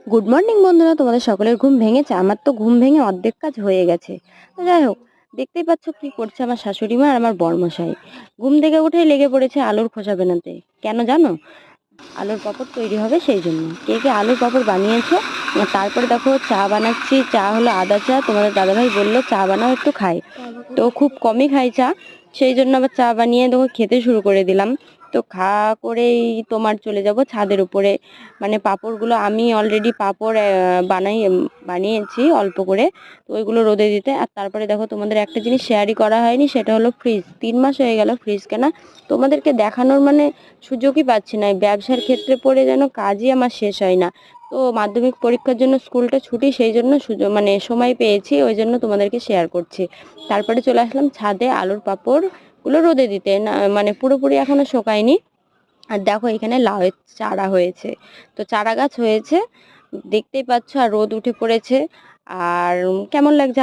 Good morning বন্ধুরা, তোমাদের সকলের ঘুম ভেঙেছে? আমার তো ঘুম ভেঙে অর্ধেক কাজ হয়ে গেছে। তো যাই হোক, দেখতেই পাচ্ছ কি করছে আমার শাশুড়ি মা আর আমার বরমশাই। ঘুম থেকে উঠেই লেগে পড়েছে আলুর খোসা বানাতে। কেন জানো? আলুর পাঁপড় তৈরি হবে সেই জন্য। কে কে আলুর পাঁপড় বানিয়েছো? আর তারপরে দেখো চা বানাচ্ছি। চা হলো আদা চা। তোমাদের দাদাভাই বললো চা বানাও, একটু খাই। তো খুব কমই খাই চা, সেই জন্য আবার চা বানিয়ে দেখো খেতে শুরু করে দিলাম। তো খাওয়া করেই তোমার চলে যাব ছাদের উপরে। মানে পাঁপড়গুলো আমি অলরেডি পাঁপড় বানিয়েছি অল্প করে। তো ওইগুলো রোদে দিতে। আর তারপরে দেখো তোমাদের একটা জিনিস শেয়ারই করা হয়নি, সেটা হলো ফ্রিজ। 3 মাস হয়ে গেল ফ্রিজ কেনা। তোমাদেরকে দেখানোর মানে সুযোগই পাচ্ছি না। এই ব্যবসার ক্ষেত্রে পড়ে যেন কাজই আমার শেষ হয় না। তো মাধ্যমিক পরীক্ষার জন্য স্কুলটা ছুটি, সেই জন্য সুযোগ মানে সময় পেয়েছি, ওই জন্য তোমাদেরকে শেয়ার করছি। তারপরে চলে আসলাম ছাদে আলুর পাঁপড় গুলো রোদে দিতে। না মানে পুরোপুরি এখনো শোকায়নি। আর দেখো এখানে লাউয়ের চারা হয়েছে। তো চারা গাছ হয়েছে, দেখতেই পাচ্ছ। আর রোদ উঠে পড়েছে। আর কেমন লাগছে